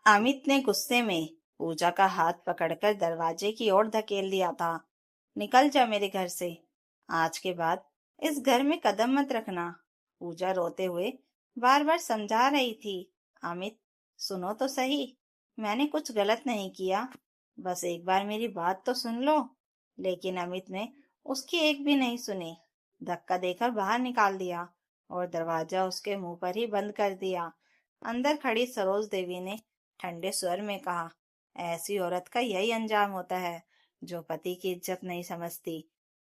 अमित ने गुस्से में पूजा का हाथ पकड़कर दरवाजे की ओर धकेल दिया था। निकल जा मेरे घर से। आज के बाद इस घर में कदम मत रखना। पूजा रोते हुए बार बार समझा रही थी। अमित, सुनो तो सही। मैंने कुछ गलत नहीं किया। बस एक बार मेरी बात तो सुन लो। लेकिन अमित ने उसकी एक भी नहीं सुनी। धक्का देकर बाहर निकाल दिया और दरवाजा उसके मुंह पर ही बंद कर दिया। अंदर खड़ी सरोज देवी ने ठंडे स्वर में कहा, ऐसी औरत का यही अंजाम होता है जो पति की इज्जत नहीं समझती।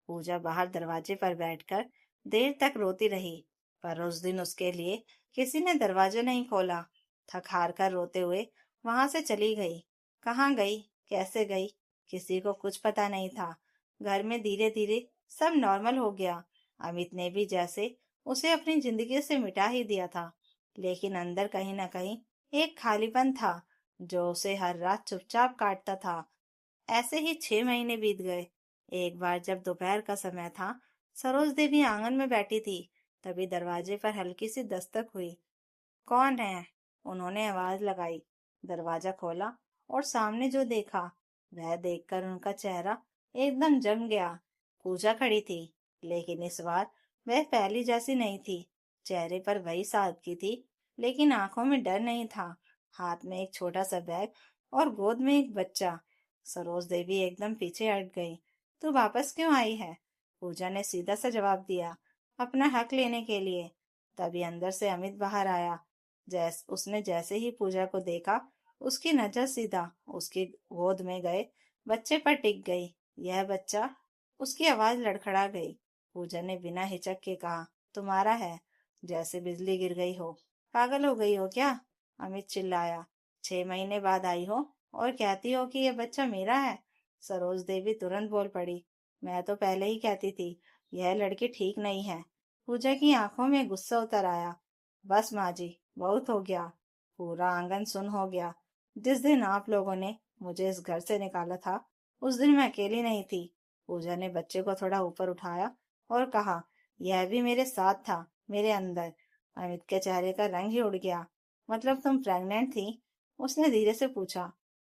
पूजा बाहर दरवाजे पर बैठकर देर तक रोती रही, पर उस दिन उसके लिए किसी ने दरवाजा नहीं खोला। थक हार कर रोते हुए वहां से चली गई। कहाँ गई, कैसे गई, किसी को कुछ पता नहीं था। घर में धीरे धीरे सब नॉर्मल हो गया। अमित ने भी जैसे उसे अपनी जिंदगी से मिटा ही दिया था, लेकिन अंदर कहीं ना कहीं एक खालीपन था जो उसे हर रात चुपचाप काटता था। ऐसे ही 6 महीने बीत गए। एक बार जब दोपहर का समय था, सरोज देवी आंगन में बैठी थी। तभी दरवाजे पर हल्की सी दस्तक हुई। कौन है? उन्होंने आवाज लगाई। दरवाजा खोला और सामने जो देखा, वह देखकर उनका चेहरा एकदम जम गया। पूजा खड़ी थी, लेकिन इस बार वह पहली जैसी नहीं थी। चेहरे पर वही सादगी थी, लेकिन आंखों में डर नहीं था। हाथ में एक छोटा सा बैग और गोद में एक बच्चा। सरोज देवी एकदम पीछे हट गई। तू वापस क्यों आई है? पूजा ने सीधा सा जवाब दिया, अपना हक लेने के लिए। तभी अंदर से अमित बाहर आया। उसने जैसे ही पूजा को देखा, उसकी नजर सीधा उसकी गोद में गए बच्चे पर टिक गई। यह बच्चा? उसकी आवाज लड़खड़ा गई। पूजा ने बिना हिचक के कहा, तुम्हारा है। जैसे बिजली गिर गई हो। पागल हो गई हो क्या? अमित चिल्लाया। 6 महीने बाद आई हो और कहती हो कि यह बच्चा मेरा है। सरोज देवी तुरंत बोल पड़ी, मैं तो पहले ही कहती थी यह लड़की ठीक नहीं है। पूजा की आंखों में गुस्सा उतर आया। बस माँ जी, बहुत हो गया। पूरा आंगन सुन हो गया। जिस दिन आप लोगों ने मुझे इस घर से निकाला था, उस दिन मैं अकेली नहीं थी। पूजा ने बच्चे को थोड़ा ऊपर उठाया और कहा, यह भी मेरे साथ था, मेरे अंदर। अमित के चेहरे का रंग ही उड़ गया। मतलब तुम प्रेग्नेंट थी? उसने धीरे से पूछा।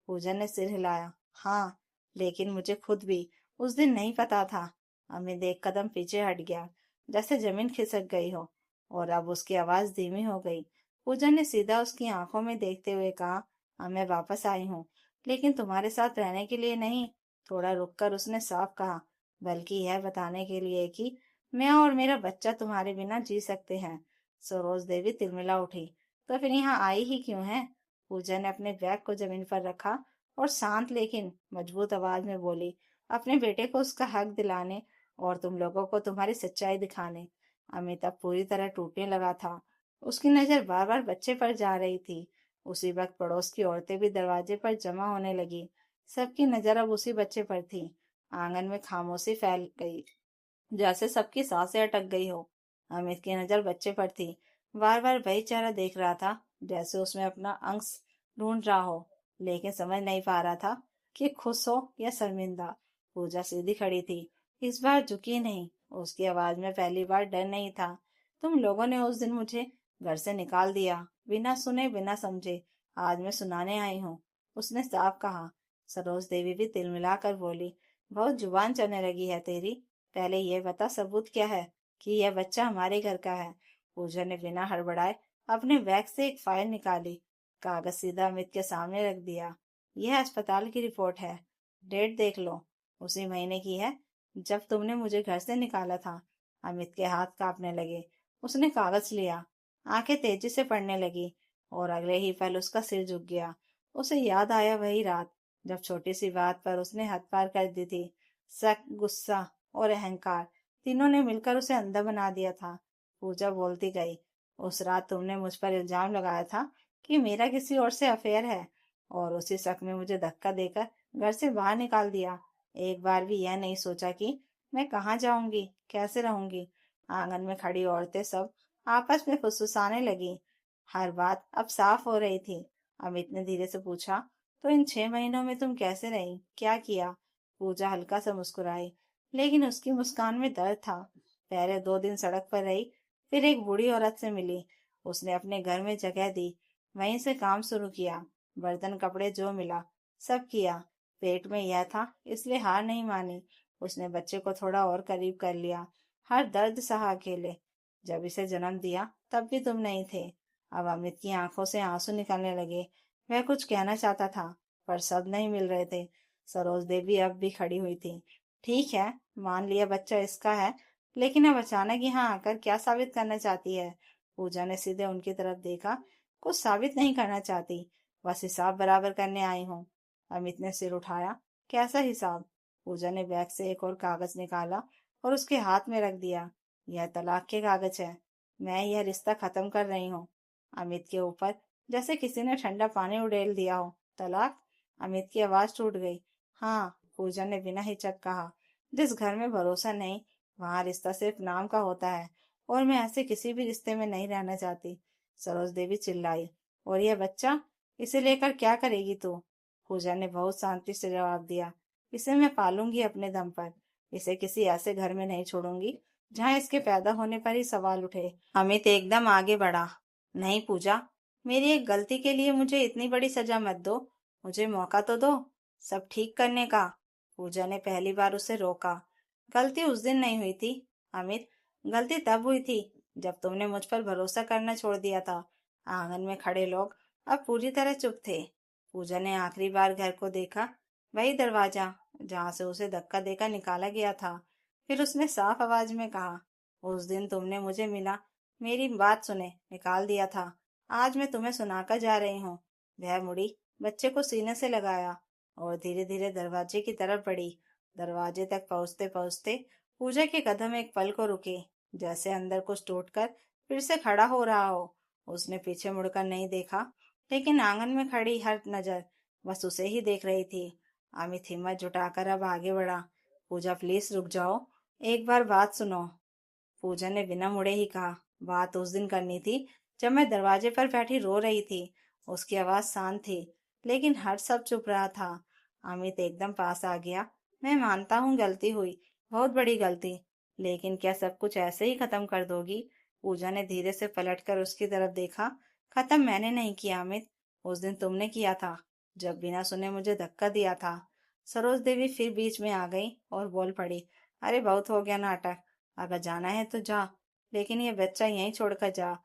पूजा ने सिर हिलाया। हाँ, लेकिन मुझे खुद भी उस दिन नहीं पता था। अमित एक कदम पीछे हट गया, जैसे जमीन खिसक गई हो, और अब उसकी आवाज धीमी हो गई। पूजा ने सीधा उसकी आंखों में देखते हुए कहा, हाँ, मैं वापस आई हूँ, लेकिन तुम्हारे साथ रहने के लिए नहीं। थोड़ा रुककर उसने साफ कहा, बल्कि यह बताने के लिए कि मैं और मेरा बच्चा तुम्हारे बिना जी सकते हैं। सरोज देवी तिलमिला उठी। तो फिर यहाँ आई ही क्यों है? पूजा ने अपने बैग को जमीन पर रखा और शांत लेकिन मजबूत आवाज में बोली, अपने बेटे को उसका हक दिलाने और तुम लोगों को तुम्हारी सच्चाई दिखाने। अमिताभ पूरी तरह टूटने लगा था। उसकी नजर बार बार बच्चे पर जा रही थी। उसी वक्त पड़ोस की औरतें भी दरवाजे पर जमा होने लगी। सबकी नजर अब उसी बच्चे पर थी। आंगन में खामोशी फैल गई, जैसे सबकी सांसें अटक गई हो। अमित की नजर बच्चे पर थी। बार बार वही चेहरा देख रहा था, जैसे उसमें अपना अंश ढूंढ रहा हो, लेकिन समझ नहीं पा रहा था कि खुश हो या शर्मिंदा। पूजा सीधी खड़ी थी, इस बार झुकी नहीं। उसकी आवाज में पहली बार डर नहीं था। तुम लोगों ने उस दिन मुझे घर से निकाल दिया, बिना सुने बिना समझे। आज मैं सुनाने आई हूँ, उसने साफ कहा। सरोज देवी भी तिलमिलाकर बोली, बहुत जुबान चलने लगी है तेरी। पहले ये बता, सबूत क्या है कि यह बच्चा हमारे घर का है? पूजा ने बिना हड़बड़ाए अपने बैग से एक फाइल निकाली। कागज सीधा अमित के सामने रख दिया। यह अस्पताल की रिपोर्ट है। डेट देख लो, उसी महीने की है जब तुमने मुझे घर से निकाला था। अमित के हाथ कांपने लगे। उसने कागज लिया, आंखें तेजी से पड़ने लगी, और अगले ही पल उसका सिर झुक गया। उसे याद आया वही रात जब छोटी सी बात पर उसने हद पार कर दी थी। शक, गुस्सा और अहंकार, तीनों ने मिलकर उसे अंधा बना दिया था। पूजा बोलती गई, उस रात तुमने मुझ पर इल्जाम लगाया था कि मेरा किसी और से अफेयर है, और उसी शक में मुझे धक्का देकर घर से बाहर निकाल दिया। एक बार भी यह नहीं सोचा कि मैं कहाँ जाऊंगी, कैसे रहूंगी। आंगन में खड़ी औरतें सब आपस में फुसफुसाने लगी। हर बात अब साफ हो रही थी। अमित ने धीरे से पूछा, तो इन 6 महीनों में तुम कैसे रही, क्या किया? पूजा हल्का सा मुस्कुराई, लेकिन उसकी मुस्कान में दर्द था। पहले 2 दिन सड़क पर रही, फिर एक बूढ़ी औरत से मिली। उसने अपने घर में जगह दी, वहीं से काम शुरू किया। बर्तन कपड़े जो मिला सब किया। पेट में यह था इसलिए हार नहीं मानी। उसने बच्चे को थोड़ा और करीब कर लिया। हर दर्द सहा अकेले। जब इसे जन्म दिया तब भी तुम नहीं थे। अब अमित की आंखों से आंसू निकलने लगे। वह कुछ कहना चाहता था पर शब्द नहीं मिल रहे थे। सरोज देवी अब भी खड़ी हुई थी। ठीक है, मान लिया बच्चा इसका है, लेकिन अब अचानक यहाँ आकर क्या साबित करना चाहती है? पूजा ने सीधे उनकी तरफ देखा। कुछ साबित नहीं करना चाहती, बस हिसाब बराबर करने आई हूँ। अमित ने सिर उठाया। कैसा हिसाब? पूजा ने बैग से एक और कागज निकाला और उसके हाथ में रख दिया। यह तलाक के कागज है। मैं यह रिश्ता खत्म कर रही हूँ। अमित के ऊपर जैसे किसी ने ठंडा पानी उड़ेल दिया हो। तलाक? अमित की आवाज टूट गई। हाँ, पूजा ने बिना हिचक कहा। जिस घर में भरोसा नहीं, वहां रिश्ता सिर्फ नाम का होता है, और मैं ऐसे किसी भी रिश्ते में नहीं रहना चाहती। सरोज देवी चिल्लाई। और यह बच्चा, इसे लेकर क्या करेगी तू? पूजा ने बहुत शांति से जवाब दिया। इसे मैं पालूंगी अपने दम पर। इसे किसी ऐसे घर में नहीं छोड़ूंगी जहाँ इसके पैदा होने पर ही सवाल उठे। अमित एकदम आगे बढ़ा। नहीं पूजा, मेरी एक गलती के लिए मुझे इतनी बड़ी सजा मत दो। मुझे मौका तो दो सब ठीक करने का। पूजा ने पहली बार उसे रोका। गलती उस दिन नहीं हुई थी अमित। गलती तब हुई थी जब तुमने मुझ पर भरोसा करना छोड़ दिया था। आंगन में खड़े लोग अब पूरी तरह चुप थे। पूजा ने आखिरी बार घर को देखा। वही दरवाजा जहां से उसे धक्का देकर निकाला गया था। फिर उसने साफ आवाज में कहा, उस दिन तुमने मुझे मिला, मेरी बात सुने निकाल दिया था। आज मैं तुम्हें सुनाकर जा रही हूँ। वह मुड़ी, बच्चे को सीने से लगाया और धीरे धीरे दरवाजे की तरफ बढ़ी। दरवाजे तक पहुंचते पहुंचते पूजा के कदम एक पल को रुके, जैसे अंदर कुछ टूटकर फिर से खड़ा हो रहा हो। उसने पीछे मुड़कर नहीं देखा, लेकिन आंगन में खड़ी हर नजर बस उसे ही देख रही थी। अमित हिम्मत जुटाकर अब आगे बढ़ा। पूजा प्लीज रुक जाओ, एक बार बात सुनो। पूजा ने बिना मुड़े ही कहा, बात उस दिन करनी थी जब मैं दरवाजे पर बैठी रो रही थी। उसकी आवाज शांत थी, लेकिन हर सब चुप रहा था। अमित एकदम पास आ गया। मैं मानता हूँ गलती हुई, बहुत बड़ी गलती, लेकिन क्या सब कुछ ऐसे ही खत्म कर दोगी? पूजा ने धीरे से पलटकर उसकी तरफ देखा। खत्म मैंने नहीं किया अमित, उस दिन तुमने किया था, जब बिना सुने मुझे धक्का दिया था। सरोज देवी फिर बीच में आ गई और बोल पड़ी, अरे बहुत हो गया नाटक। अगर जाना है तो जा, लेकिन ये बच्चा यहीं छोड़कर जा।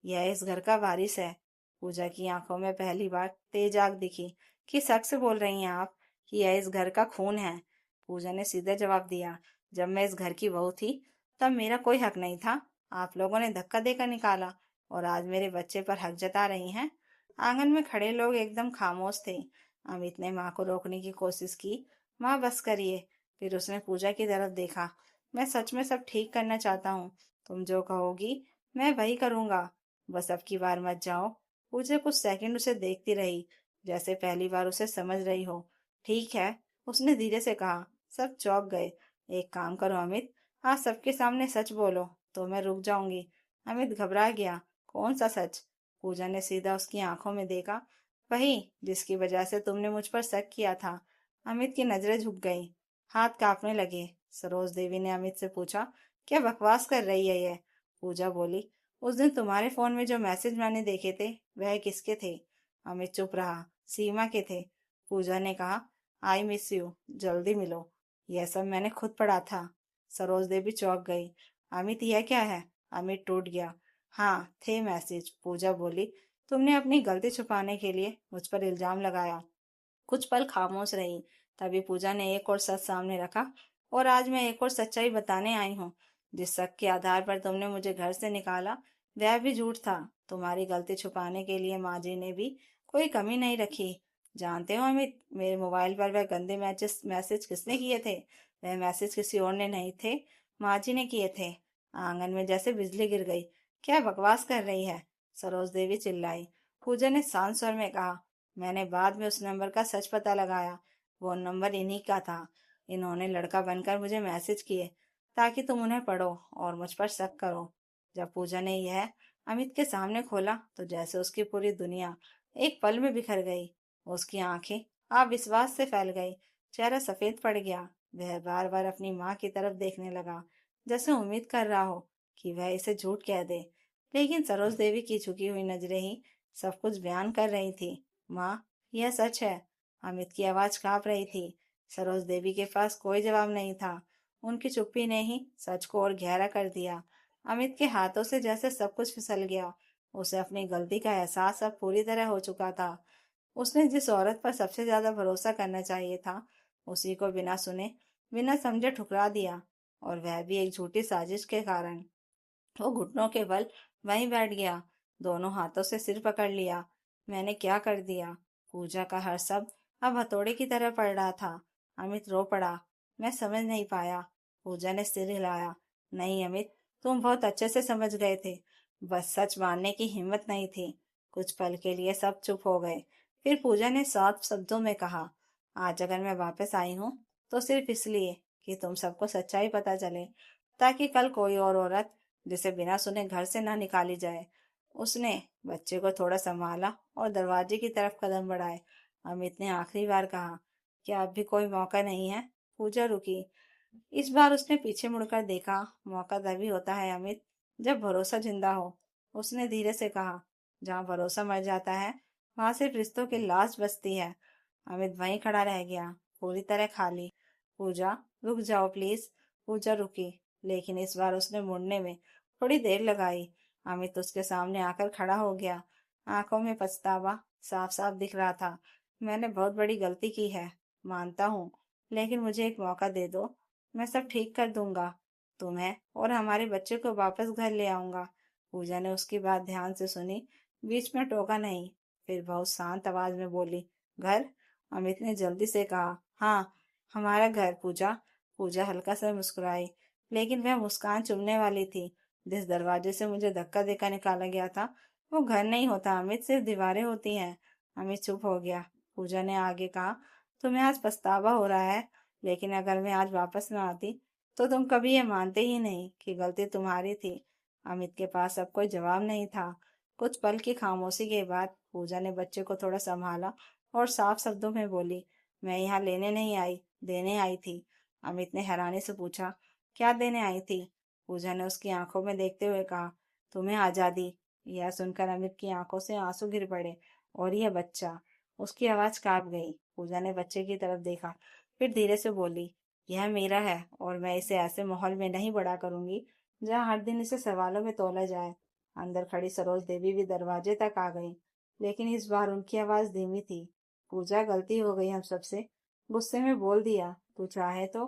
यह इस घर का वारिस है। पूजा की आंखों में पहली बार तेज आग दिखी। कि सच से बोल रही हैं आप कि यह इस घर का खून है? पूजा ने सीधे जवाब दिया, जब मैं इस घर की बहू थी तब मेरा कोई हक नहीं था। आप लोगों ने धक्का देकर निकाला, और आज मेरे बच्चे पर हक जता रही हैं। आंगन में खड़े लोग एकदम खामोश थे। अमित ने माँ को रोकने की कोशिश की। माँ बस करिए। फिर उसने पूजा की तरफ देखा। मैं सच में सब ठीक करना चाहता हूँ। तुम जो कहोगी मैं वही करूंगा। बस अब की बार मत जाओ। पूजा कुछ सेकंड उसे देखती रही, जैसे पहली बार उसे समझ रही हो। ठीक है, उसने धीरे से कहा। सब चौंक गए। एक काम करो अमित, आज सबके सामने सच बोलो तो मैं रुक जाऊंगी। अमित घबरा गया। कौन सा सच? पूजा ने सीधा उसकी आंखों में देखा। वही जिसकी वजह से तुमने मुझ पर शक किया था। अमित की नजरें झुक गईं, हाथ कांपने लगे। सरोज देवी ने अमित से पूछा, क्या बकवास कर रही है ये? पूजा बोली, उस दिन तुम्हारे फोन में जो मैसेज मैंने देखे थे वह किसके थे? अमित चुप रहा। सीमा के थे। पूजा ने कहा, आई मिस यू, जल्दी मिलो। यह सब मैंने खुद पढ़ा था। सरोज देवी चौंक गई। अमित यह क्या है? अमित टूट गया। हाँ थे मैसेज, पूजा बोली। तुमने अपनी गलती छुपाने के लिए मुझ पर इल्जाम लगाया। कुछ पल खामोश रही। तभी पूजा ने एक और सच सामने रखा। और आज मैं एक और सच्चाई बताने आई हूँ। जिस शक के आधार पर तुमने मुझे घर से निकाला वह भी झूठ था। तुम्हारी गलती छुपाने के लिए माँ जी ने भी कोई कमी नहीं रखी। जानते हो अमित, मेरे मोबाइल पर वह गंदे मैसेज मैसेज किसने किए थे? वह मैसेज किसी और ने नहीं थे, माँ जी ने किए थे। आंगन में जैसे बिजली गिर गई। क्या बकवास कर रही है? सरोज देवी चिल्लाई। पूजा ने शांत स्वर में कहा, मैंने बाद में उस नंबर का सच पता लगाया। वो नंबर इन्हीं का था। इन्होंने लड़का बनकर मुझे मैसेज किए ताकि तुम उन्हें पढ़ो और मुझ पर शक करो। जब पूजा ने यह अमित के सामने खोला तो जैसे उसकी पूरी दुनिया एक पल में बिखर गई। उसकी आंखें अविश्वास से फैल गई। चेहरा सफेद पड़ गया। वह बार बार अपनी माँ की तरफ देखने लगा, जैसे उम्मीद कर रहा हो कि वह इसे झूठ कह दे। लेकिन सरोज देवी की झुकी हुई नजरें ही सब कुछ बयान कर रही थी। माँ, यह सच है। अमित की आवाज कांप रही थी। सरोज देवी के पास कोई जवाब नहीं था। उनकी चुप्पी ने ही सच को और गहरा कर दिया। अमित के हाथों से जैसे सब कुछ फिसल गया। उसे अपनी गलती का एहसास अब पूरी तरह हो चुका था। उसने जिस औरत पर सबसे ज्यादा भरोसा करना चाहिए था, उसी को बिना सुने, बिना समझे ठुकरा दिया। और वह भी एक झूठी साजिश के कारण। वो घुटनों के बल वहीं बैठ गया, दोनों हाथों से सिर पकड़ लिया। मैंने क्या कर दिया? पूजा का हर शब्द अब हथौड़े की तरह पड़ रहा था। अमित रो पड़ा। मैं समझ नहीं पाया। पूजा ने सिर हिलाया। नहीं अमित, तुम बहुत अच्छे से समझ गए थे। बस सच मानने की हिम्मत नहीं थी। कुछ पल के लिए सब चुप हो गए। फिर पूजा ने साफ शब्दों में कहा, आज अगर मैं वापस आई हूँ तो सिर्फ इसलिए कि तुम सबको सच्चाई पता चले, ताकि कल कोई और औरत जिसे बिना सुने घर से ना निकाली जाए। उसने बच्चे को थोड़ा संभाला और दरवाजे की तरफ कदम बढ़ाए। अमित ने आखिरी बार कहा, क्या अब भी कोई मौका नहीं है? पूजा रुकी। इस बार उसने पीछे मुड़कर देखा। मौका तभी होता है अमित, जब भरोसा जिंदा हो। उसने धीरे से कहा, जहाँ भरोसा मर जाता है वहां सिर्फ रिश्तों की लाश बचती है। अमित वहीं खड़ा रह गया, पूरी तरह खाली। पूजा, रुक जाओ प्लीज। पूजा रुकी, लेकिन इस बार उसने मुड़ने में थोड़ी देर लगाई। अमित उसके सामने आकर खड़ा हो गया। आंखों में पछतावा साफ साफ दिख रहा था। मैंने बहुत बड़ी गलती की है, मानता हूँ, लेकिन मुझे एक मौका दे दो। मैं सब ठीक कर दूंगा। तुम्हें और हमारे बच्चे को वापस घर ले आऊंगा। पूजा ने उसकी बात ध्यान से सुनी, बीच में टोका नहीं। फिर बहुत शांत आवाज में बोली, घर? अमित ने जल्दी से कहा, हाँ, हमारा घर पूजा। पूजा हल्का सा मुस्कुराई, लेकिन वह मुस्कान चुभने वाली थी। जिस दरवाजे से मुझे धक्का देकर निकाला गया था, वो घर नहीं होता अमित, सिर्फ दीवारें होती हैं। अमित चुप हो गया। पूजा ने आगे कहा, तुम्हें आज पछतावा हो रहा है, लेकिन अगर मैं आज वापस न आती तो तुम कभी ये मानते ही नहीं कि गलती तुम्हारी थी। अमित के पास अब कोई जवाब नहीं था। कुछ पल की खामोशी के बाद पूजा ने बच्चे को थोड़ा संभाला और साफ शब्दों में बोली, मैं यहाँ लेने नहीं आई, देने आई थी। अमित ने हैरानी से पूछा, क्या देने आई थी? पूजा ने उसकी आंखों में देखते हुए कहा, तुम्हें आजादी। यह सुनकर अमित की आंखों से आंसू गिर पड़े। और यह बच्चा? उसकी आवाज कांप गई। पूजा ने बच्चे की तरफ देखा, फिर धीरे से बोली, यह मेरा है और मैं इसे ऐसे माहौल में नहीं बड़ा करूंगी जहाँ हर दिन इसे सवालों में तोला जाए। अंदर खड़ी सरोज देवी भी दरवाजे तक आ गई, लेकिन इस बार उनकी आवाज धीमी थी। पूजा, गलती हो गई हम सबसे। गुस्से में बोल दिया, तू चाहे तो।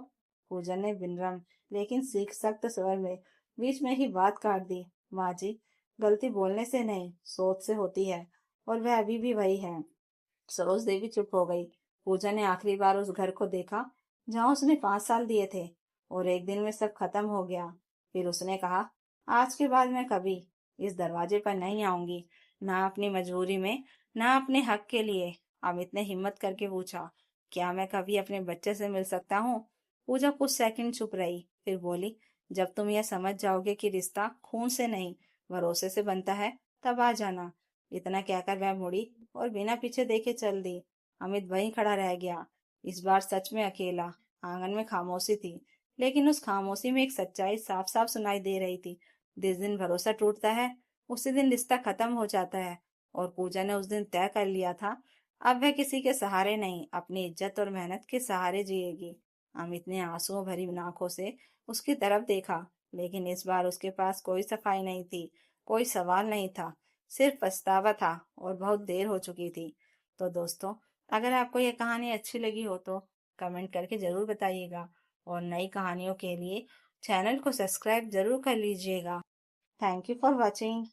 पूजा ने विनम्र लेकिन सीख सख्त स्वर में बीच में ही बात काट दी, माँ जी, गलती बोलने से नहीं, सोच से होती है, और वह अभी भी वही है। सरोज देवी चुप हो गई। पूजा ने आखिरी बार उस घर को देखा जहां उसने 5 साल दिए थे, और एक दिन में सब खत्म हो गया। फिर उसने कहा, आज के बाद मैं कभी इस दरवाजे पर नहीं आऊंगी, ना अपनी मजबूरी में, ना अपने हक के लिए। अमित ने हिम्मत करके पूछा, क्या मैं कभी अपने बच्चे से मिल सकता हूँ? पूजा कुछ सेकंड चुप रही, फिर बोली, जब तुम यह समझ जाओगे कि रिश्ता खून से नहीं, भरोसे से बनता है, तब आ जाना। इतना कहकर वह मुड़ी और बिना पीछे देखे चल दी। अमित वहीं खड़ा रह गया, इस बार सच में अकेला। आंगन में खामोशी थी, लेकिन उस खामोशी में एक सच्चाई साफ साफ सुनाई दे रही थी। जिस दिन भरोसा टूटता है, उसी दिन रिश्ता खत्म हो जाता है। और पूजा ने उस दिन तय कर लिया था, अब वह किसी के सहारे नहीं, अपनी इज्जत और मेहनत के सहारे जिएगी। अमित ने आंसुओं भरी आंखों से उसकी तरफ देखा, लेकिन इस बार उसके पास कोई सफाई नहीं थी, कोई सवाल नहीं था, सिर्फ पछतावा था, और बहुत देर हो चुकी थी। तो दोस्तों, अगर आपको यह कहानी अच्छी लगी हो तो कमेंट करके जरूर बताइएगा, और नई कहानियों के लिए चैनल को सब्सक्राइब जरूर कर लीजिएगा। Thank you for watching.